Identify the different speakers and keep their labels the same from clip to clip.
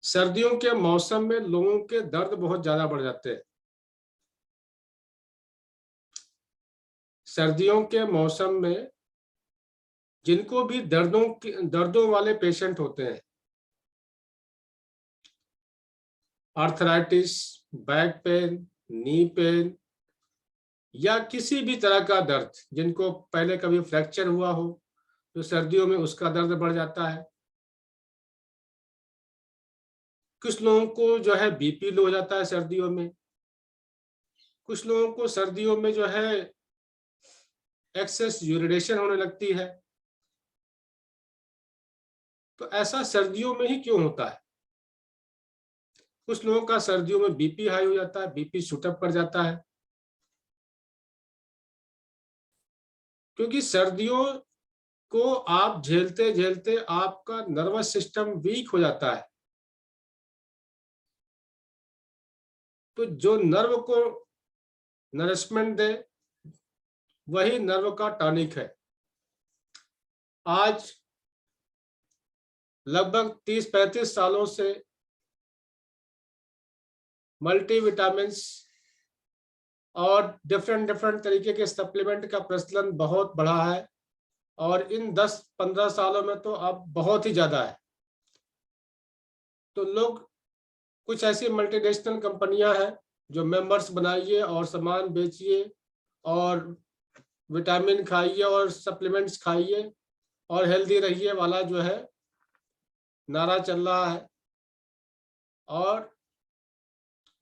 Speaker 1: सर्दियों के मौसम में लोगों के दर्द बहुत ज्यादा बढ़ जाते हैं। सर्दियों के मौसम में जिनको भी दर्दों वाले पेशेंट होते हैं, arthritis, back pain, knee pain या किसी भी तरह का दर्द, जिनको पहले कभी फ्रैक्चर हुआ हो तो सर्दियों में उसका दर्द बढ़ जाता है। कुछ लोगों को जो है बीपी लो हो जाता है सर्दियों में। कुछ लोगों को सर्दियों में जो है एक्सेस यूरिनेशन होने लगती है। तो ऐसा सर्दियों में ही क्यों होता है? कुछ लोगों का सर्दियों में बीपी हाई हो जाता है, बीपी शूटअप कर जाता है, क्योंकि सर्दियों को आप झेलते झेलते आपका नर्वस सिस्टम वीक हो जाता है। तो जो नर्व को नरिशमेंट दे वही नर्व का टॉनिक है। आज लगभग 30-35 सालों से मल्टीविटामिन्स और डिफरेंट डिफरेंट तरीके के सप्लीमेंट का प्रचलन बहुत बढ़ा है, और इन 10-15 सालों में तो अब बहुत ही ज्यादा है। तो लोग, कुछ ऐसी मल्टीनेशनल कंपनियां हैं जो मेंबर्स बनाइए और सामान बेचिए और विटामिन खाइए और सप्लीमेंट्स खाइए और हेल्दी रहिए वाला जो है नारा चल रहा है, और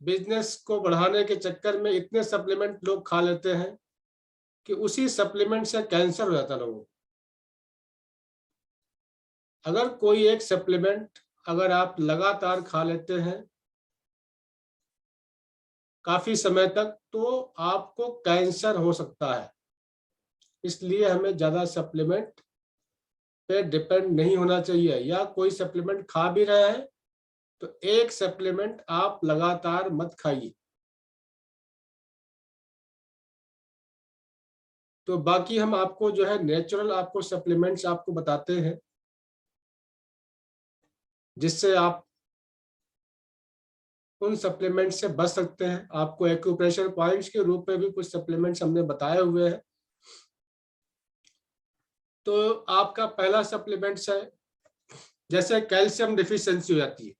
Speaker 1: बिजनेस को बढ़ाने के चक्कर में इतने सप्लीमेंट लोग खा लेते हैं कि उसी सप्लीमेंट से कैंसर हो जाता है लोगों को। अगर कोई एक सप्लीमेंट अगर आप लगातार खा लेते हैं काफी समय तक तो आपको कैंसर हो सकता है। इसलिए हमें ज्यादा सप्लीमेंट पे डिपेंड नहीं होना चाहिए, या कोई सप्लीमेंट खा भी रहे हैं तो एक सप्लीमेंट आप लगातार मत खाइए। तो बाकी हम आपको जो है नेचुरल आपको सप्लीमेंट्स आपको बताते हैं जिससे आप उन सप्लीमेंट से बच सकते हैं। आपको एक्यूप्रेशर पॉइंट्स के रूप में भी कुछ सप्लीमेंट्स हमने बताए हुए हैं। तो आपका पहला सप्लीमेंट्स है, जैसे कैल्शियम डिफिशियंसी हो जाती है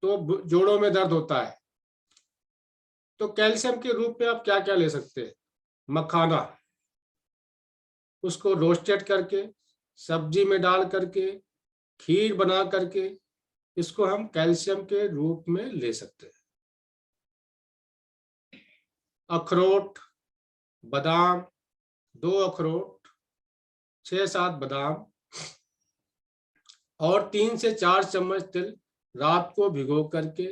Speaker 1: तो जोड़ों में दर्द होता है, तो कैल्शियम के रूप में आप क्या क्या ले सकते हैं? मखाना, उसको रोस्टेड करके सब्जी में डाल करके खीर बना करके इसको हम कैल्शियम के रूप में ले सकते हैं। अखरोट, बादाम, 2 अखरोट, 6-7 बादाम और 3 से 4 चम्मच तिल रात को भिगो करके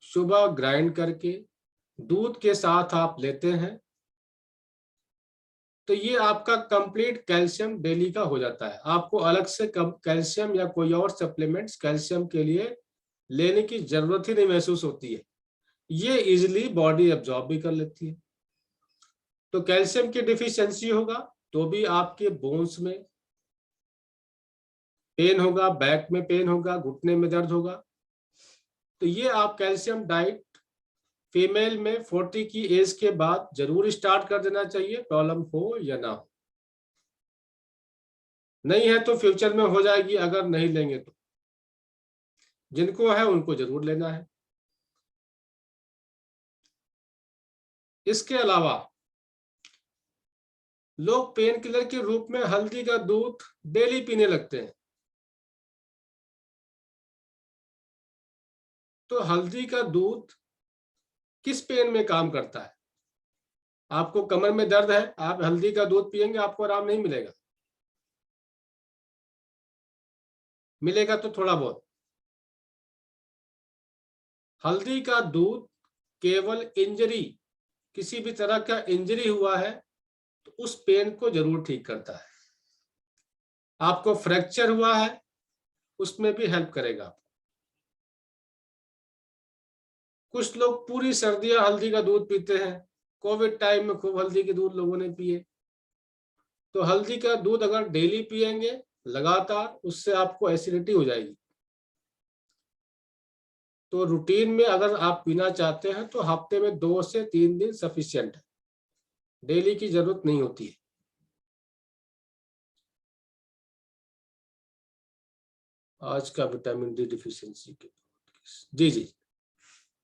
Speaker 1: सुबह ग्राइंड करके दूध के साथ आप लेते हैं तो ये आपका कंप्लीट कैल्शियम डेली का हो जाता है। आपको अलग से कैल्शियम या कोई और सप्लीमेंट्स कैल्शियम के लिए लेने की जरूरत ही नहीं महसूस होती है। ये इजिली बॉडी एब्जॉर्ब भी कर लेती है। तो कैल्शियम की डिफिशियंसी होगा तो भी आपके बोन्स में पेन होगा, बैक में पेन होगा, घुटने में दर्द होगा। तो ये आप कैल्शियम डाइट फीमेल में 40 की एज के बाद जरूर स्टार्ट कर देना चाहिए, प्रॉब्लम हो या ना हो। नहीं है तो फ्यूचर में हो जाएगी अगर नहीं लेंगे तो। जिनको है उनको जरूर लेना है। इसके अलावा लोग पेन किलर के रूप में हल्दी का दूध डेली पीने लगते हैं। तो हल्दी का दूध किस पेन में काम करता है? आपको कमर में दर्द है, आप हल्दी का दूध पिएंगे आपको आराम नहीं मिलेगा, मिलेगा तो थोड़ा बहुत। हल्दी का दूध केवल इंजरी, किसी भी तरह का इंजरी हुआ है तो उस पेन को जरूर ठीक करता है। आपको फ्रैक्चर हुआ है उसमें भी हेल्प करेगा। कुछ लोग पूरी सर्दियां हल्दी का दूध पीते हैं, कोविड टाइम में खूब हल्दी के दूध लोगों ने पिए। तो हल्दी का दूध अगर डेली पिएंगे लगातार, उससे आपको एसिडिटी हो जाएगी। तो रूटीन में अगर आप पीना चाहते हैं तो हफ्ते में 2 से 3 दिन सफिशिएंट है, डेली की जरूरत नहीं होती है। आज का विटामिन डी डिफिशियंसी के जी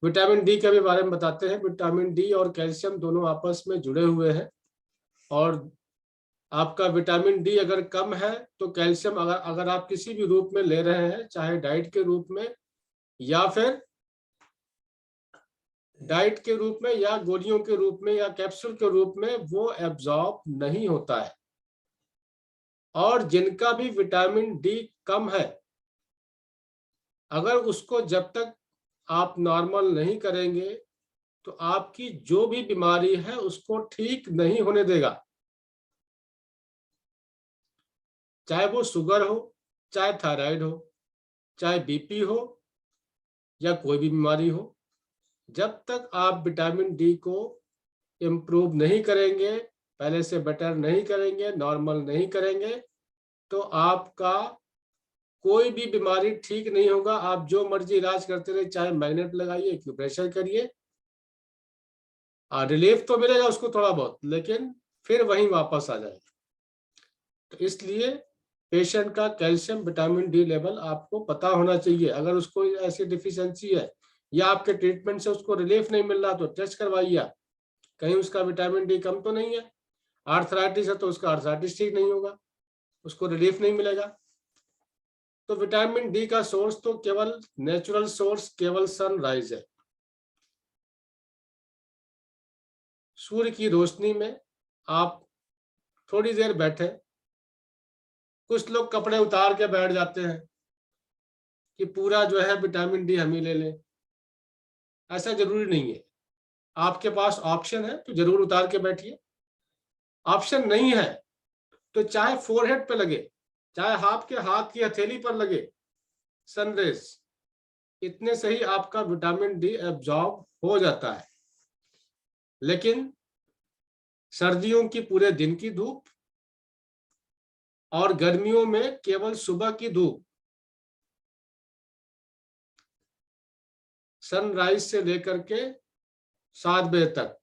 Speaker 1: विटामिन डी के भी बारे में बताते हैं। विटामिन डी और कैल्शियम दोनों आपस में जुड़े हुए हैं, और आपका विटामिन डी अगर कम है तो कैल्शियम अगर आप किसी भी रूप में ले रहे हैं, चाहे डाइट के रूप में या फिर डाइट के रूप में या गोलियों के रूप में या कैप्सूल के रूप में, वो एब्जॉर्ब नहीं होता है। और जिनका भी विटामिन डी कम है, अगर उसको जब तक आप नॉर्मल नहीं करेंगे तो आपकी जो भी बीमारी है उसको ठीक नहीं होने देगा। चाहे वो शुगर हो, चाहे थायराइड हो, चाहे बीपी हो, या कोई भी बीमारी हो, जब तक आप विटामिन डी को इम्प्रूव नहीं करेंगे, पहले से बेटर नहीं करेंगे, नॉर्मल नहीं करेंगे, तो आपका कोई भी बीमारी ठीक नहीं होगा। आप जो मर्जी इलाज करते रहे, चाहे मैग्नेट लगाइए, एक्यूप्रेशर करिए, रिलीफ तो मिलेगा उसको थोड़ा बहुत, लेकिन फिर वहीं वापस आ जाएगा। तो इसलिए पेशेंट का कैल्शियम विटामिन डी लेवल आपको पता होना चाहिए। अगर उसको ऐसी डिफिशियंसी है या आपके ट्रीटमेंट से उसको रिलीफ नहीं मिल रहा तो टेस्ट करवाइए आप, कहीं उसका विटामिन डी कम तो नहीं है। आर्थराइटिस है तो उसका आर्थराइटिस ठीक नहीं होगा, उसको रिलीफ नहीं मिलेगा। तो विटामिन डी का सोर्स तो केवल नेचुरल सोर्स केवल सनराइज है। सूर्य की रोशनी में आप थोड़ी देर बैठे, कुछ लोग कपड़े उतार के बैठ जाते हैं कि पूरा जो है विटामिन डी हम ही ले लें। ऐसा जरूरी नहीं है। आपके पास ऑप्शन है तो जरूर उतार के बैठिए। ऑप्शन नहीं है तो चाहे फोरहेड पे लगे, चाहे आपके हाथ की हथेली पर लगे सनरेज, इतने से ही आपका विटामिन डी एब्जॉर्ब हो जाता है। लेकिन सर्दियों की पूरे दिन की धूप और गर्मियों में केवल सुबह की धूप, सनराइज से लेकर के 7 बजे तक,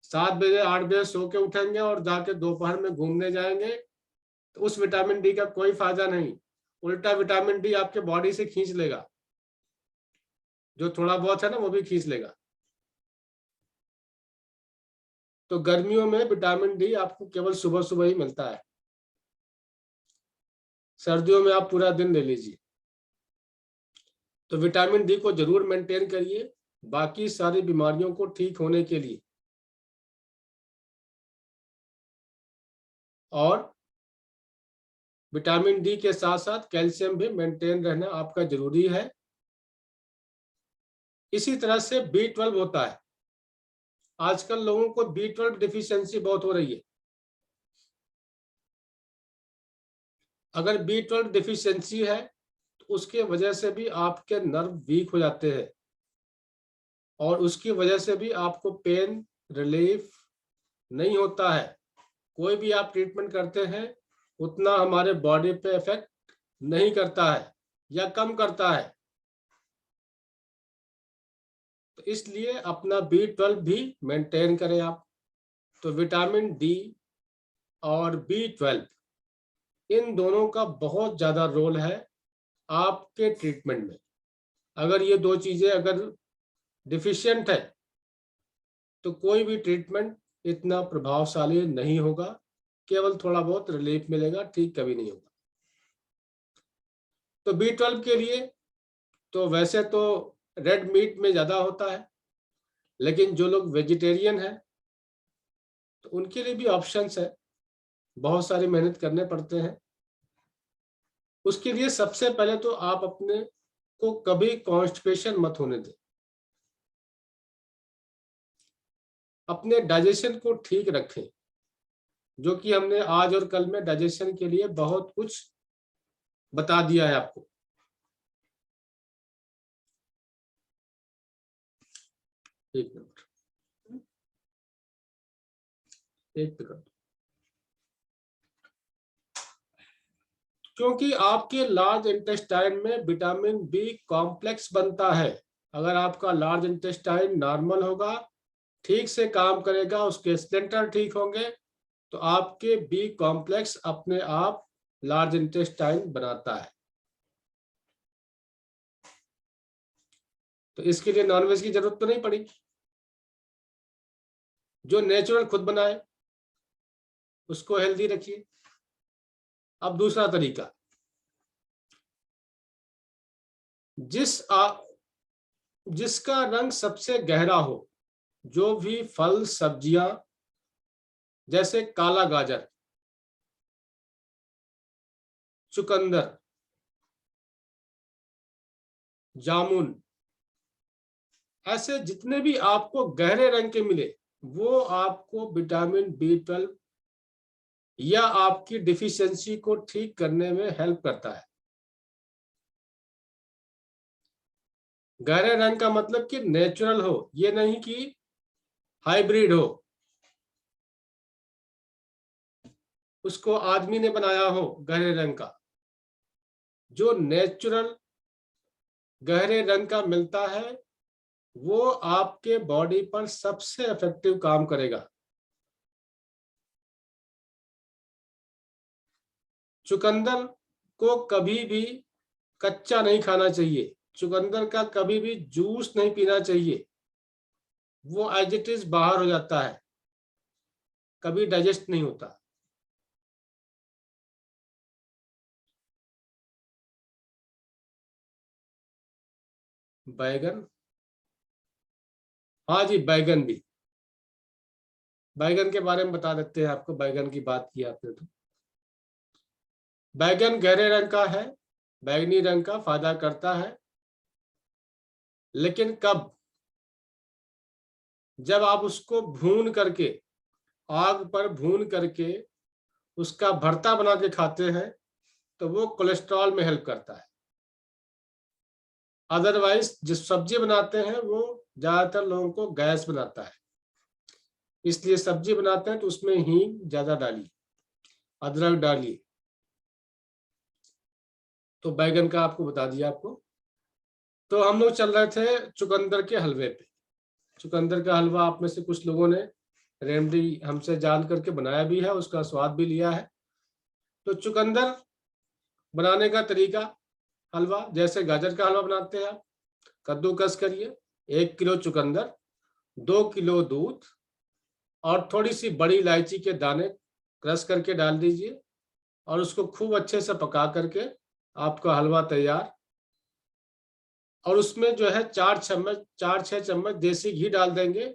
Speaker 1: 7 बजे 8 बजे सो के उठेंगे और जाके दोपहर में घूमने जाएंगे तो उस विटामिन डी का कोई फायदा नहीं, उल्टा विटामिन डी आपके बॉडी से खींच लेगा, जो थोड़ा बहुत है ना वो भी खींच लेगा। तो गर्मियों में विटामिन डी आपको केवल सुबह सुबह ही मिलता है, सर्दियों में आप पूरा दिन ले लीजिए। तो विटामिन डी को जरूर मेंटेन करिए बाकी सारी बीमारियों को ठीक होने के लिए। और विटामिन डी के साथ साथ कैल्शियम भी मेंटेन रहना आपका जरूरी है। इसी तरह से B12 होता है। आजकल लोगों को B12 डिफिशियंसी बहुत हो रही है। अगर B12 डिफिशियंसी है तो उसके वजह से भी आपके नर्व वीक हो जाते हैं, और उसकी वजह से भी आपको पेन रिलीफ नहीं होता है। कोई भी आप ट्रीटमेंट करते हैं उतना हमारे बॉडी पे इफेक्ट नहीं करता है या कम करता है। तो इसलिए अपना B12 भी मेंटेन करें आप। तो विटामिन डी और B12 इन दोनों का बहुत ज्यादा रोल है आपके ट्रीटमेंट में। अगर ये दो चीजें अगर डिफिशियंट है तो कोई भी ट्रीटमेंट इतना प्रभावशाली नहीं होगा, केवल थोड़ा बहुत रिलीफ मिलेगा, ठीक कभी नहीं होगा। तो B12 के लिए तो वैसे तो रेड मीट में ज्यादा होता है, लेकिन जो लोग वेजिटेरियन हैं तो उनके लिए भी ऑप्शंस है, बहुत सारी मेहनत करने पड़ते हैं। उसके लिए सबसे पहले तो आप अपने को कभी कॉन्स्टिपेशन मत होने दें। अपने डाइजेशन को ठीक रखें, जो कि हमने आज और कल में डाइजेशन के लिए बहुत कुछ बता दिया है आपको। एक मिनट, एक मिनट। क्योंकि आपके लार्ज इंटेस्टाइन में विटामिन बी कॉम्प्लेक्स बनता है। अगर आपका लार्ज इंटेस्टाइन नॉर्मल होगा, ठीक से काम करेगा, उसके स्प्लिंटर ठीक होंगे, तो आपके बी कॉम्प्लेक्स अपने आप लार्ज इंटेस्टाइन बनाता है। तो इसके लिए नॉनवेज की जरूरत तो नहीं पड़ी, जो नेचुरल खुद बनाए उसको हेल्दी रखिए। अब दूसरा तरीका, जिसका रंग सबसे गहरा हो, जो भी फल सब्जियां, जैसे काला गाजर, चुकंदर, जामुन, ऐसे जितने भी आपको गहरे रंग के मिले, वो आपको विटामिन बी 12 या आपकी डिफिशियंसी को ठीक करने में हेल्प करता है। गहरे रंग का मतलब कि नेचुरल हो, ये नहीं कि हाइब्रिड हो, उसको आदमी ने बनाया हो गहरे रंग का। जो नेचुरल गहरे रंग का मिलता है वो आपके बॉडी पर सबसे इफेक्टिव काम करेगा। चुकंदर को कभी भी कच्चा नहीं खाना चाहिए, चुकंदर का कभी भी जूस नहीं पीना चाहिए, वो एज इट इज बाहर हो जाता है, कभी डाइजेस्ट नहीं होता। बैगन, हाँ जी, बैगन भी, बैगन के बारे में बता देते हैं आपको, बैगन की बात की आपने तो। बैगन गहरे रंग का है, बैगनी रंग का फायदा करता है, लेकिन कब? जब आप उसको भून करके, आग पर भून करके उसका भरता बना के खाते हैं, तो वो कोलेस्ट्रॉल में हेल्प करता है। अदरवाइज जिस सब्जी बनाते हैं वो ज्यादातर लोगों को गैस बनाता है, इसलिए सब्जी बनाते हैं तो उसमें हींग ज्यादा डालिए, अदरक डालिए। तो बैगन का आपको बता दिया आपको। तो हम लोग चल रहे थे चुकंदर के हलवे पे। चुकंदर का हलवा आप में से कुछ लोगों ने रेमेडी हमसे जान करके बनाया भी है, उसका स्वाद भी लिया है। तो चुकंदर बनाने का तरीका, हलवा जैसे गाजर का हलवा बनाते हैं आप, कद्दूकस करिए, 1 किलो चुकंदर, 2 किलो दूध और थोड़ी सी बड़ी इलायची के दाने क्रश करके डाल दीजिए और उसको खूब अच्छे से पका करके आपका हलवा तैयार। और उसमें जो है 4-6 चम्मच देसी घी डाल देंगे,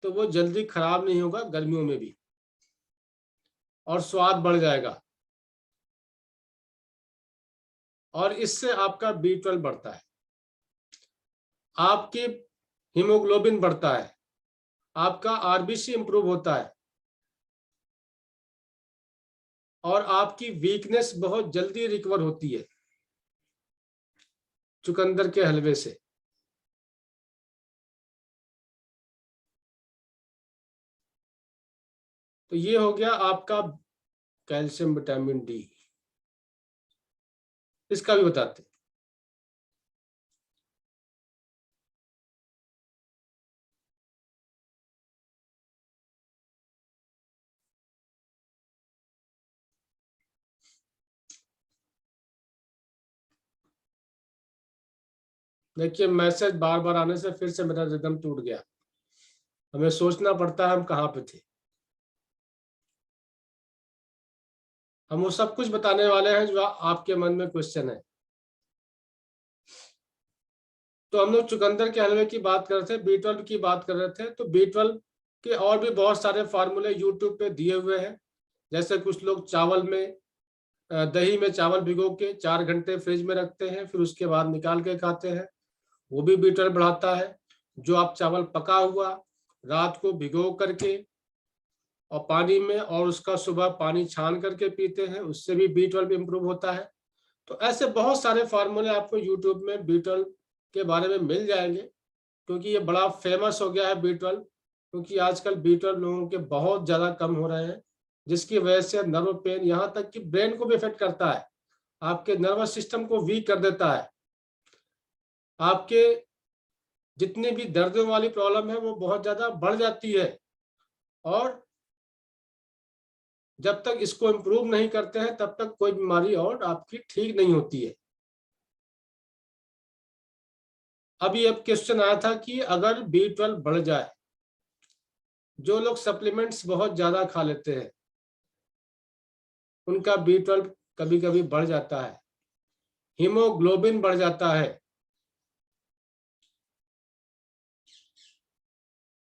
Speaker 1: तो वो जल्दी खराब नहीं होगा गर्मियों में भी, और स्वाद बढ़ जाएगा। और इससे आपका बी 12 बढ़ता है, आपकी हीमोग्लोबिन बढ़ता है, आपका आरबीसी इंप्रूव होता है, और आपकी वीकनेस बहुत जल्दी रिकवर होती है चुकंदर के हलवे से। तो ये हो गया आपका कैल्शियम विटामिन डी। इसका भी बताते हैं। देखिए, मैसेज बार बार आने से फिर से मेरा रिदम टूट गया, हमें सोचना पड़ता है हम कहाँ पे थे। हम वो सब कुछ बताने वाले हैं जो आपके मन में क्वेश्चन है। तो हम लोग चुकंदर के हलवे की बात कर रहे थे, बी 12 की बात कर रहे थे। तो बी 12 के और भी बहुत सारे फार्मूले यूट्यूब पे दिए हुए हैं। जैसे कुछ लोग चावल में, दही में चावल भिगो के 4 घंटे फ्रिज में रखते हैं, फिर उसके बाद निकाल के खाते हैं, वो भी बी 12 बढ़ाता है। जो आप चावल पका हुआ रात को भिगो करके और पानी में, और उसका सुबह पानी छान करके पीते हैं, उससे भी बी 12 इम्प्रूव होता है। तो ऐसे बहुत सारे फार्मूले आपको यूट्यूब में बी 12 के बारे में मिल जाएंगे, क्योंकि ये बड़ा फेमस हो गया है बी 12। क्योंकि आजकल बी 12 लोगों के बहुत ज्यादा कम हो रहे हैं, जिसकी वजह से नर्व पेन, यहाँ तक कि ब्रेन को भी इफेक्ट करता है। आपके नर्वस सिस्टम को वीक कर देता है। आपके जितनी भी दर्द वाली प्रॉब्लम है वो बहुत ज्यादा बढ़ जाती है, और जब तक इसको इम्प्रूव नहीं करते हैं तब तक कोई बीमारी और आपकी ठीक नहीं होती है। अभी अब क्वेश्चन आया था कि अगर B12 बढ़ जाए, जो लोग सप्लीमेंट्स बहुत ज्यादा खा लेते हैं उनका B12 कभी कभी बढ़ जाता है, हीमोग्लोबिन बढ़ जाता है,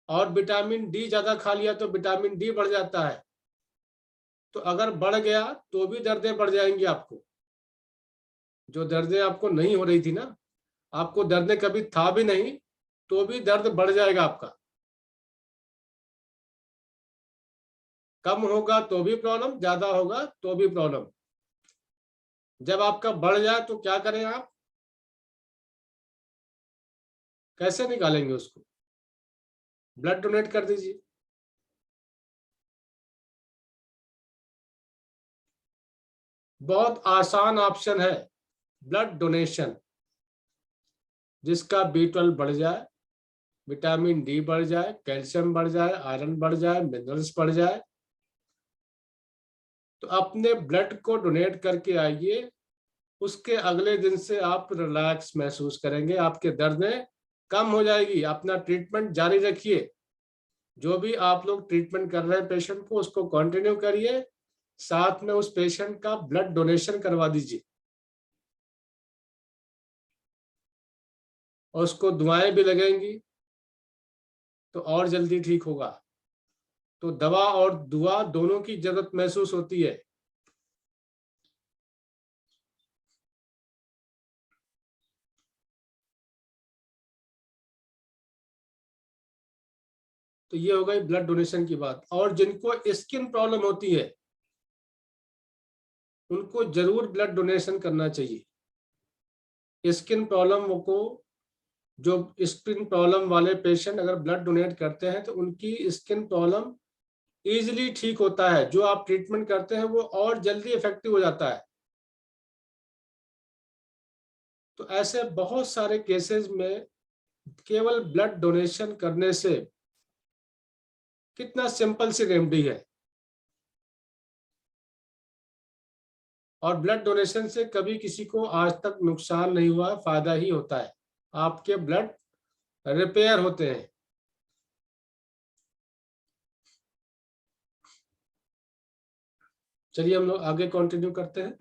Speaker 1: और विटामिन डी ज्यादा खा लिया तो विटामिन डी बढ़ जाता है। तो अगर बढ़ गया तो भी दर्दें बढ़ जाएंगी आपको। जो दर्दें आपको नहीं हो रही थी ना, आपको दर्दें कभी था भी नहीं, तो भी दर्द बढ़ जाएगा आपका। कम होगा तो भी प्रॉब्लम, ज्यादा होगा तो भी प्रॉब्लम। जब आपका बढ़ जाए तो क्या करें आप, कैसे निकालेंगे उसको? ब्लड डोनेट कर दीजिए। बहुत आसान ऑप्शन है ब्लड डोनेशन। जिसका B12 बढ़ जाए, विटामिन डी बढ़ जाए, कैल्शियम बढ़ जाए, आयरन बढ़ जाए, मिनरल्स बढ़ जाए, तो अपने ब्लड को डोनेट करके आइए। उसके अगले दिन से आप रिलैक्स महसूस करेंगे, आपके दर्दें कम हो जाएगी। अपना ट्रीटमेंट जारी रखिए। जो भी आप लोग ट्रीटमेंट कर रहे हैं पेशेंट को, उसको कंटिन्यू करिए। साथ में उस पेशेंट का ब्लड डोनेशन करवा दीजिए, और उसको दुआएं भी लगेंगी तो और जल्दी ठीक होगा। तो दवा और दुआ दोनों की जरूरत महसूस होती है। तो ये हो गई ब्लड डोनेशन की बात। और जिनको स्किन प्रॉब्लम होती है उनको जरूर ब्लड डोनेशन करना चाहिए। स्किन प्रॉब्लम को, जो स्किन प्रॉब्लम वाले पेशेंट अगर ब्लड डोनेट करते हैं तो उनकी स्किन प्रॉब्लम इजीली ठीक होता है। जो आप ट्रीटमेंट करते हैं वो और जल्दी इफेक्टिव हो जाता है। तो ऐसे बहुत सारे केसेस में केवल ब्लड डोनेशन करने से, कितना सिंपल सी रेमेडी है। और ब्लड डोनेशन से कभी किसी को आज तक नुकसान नहीं हुआ, फायदा ही होता है। आपके ब्लड रिपेयर होते हैं। चलिए हम लोग आगे कंटिन्यू करते हैं।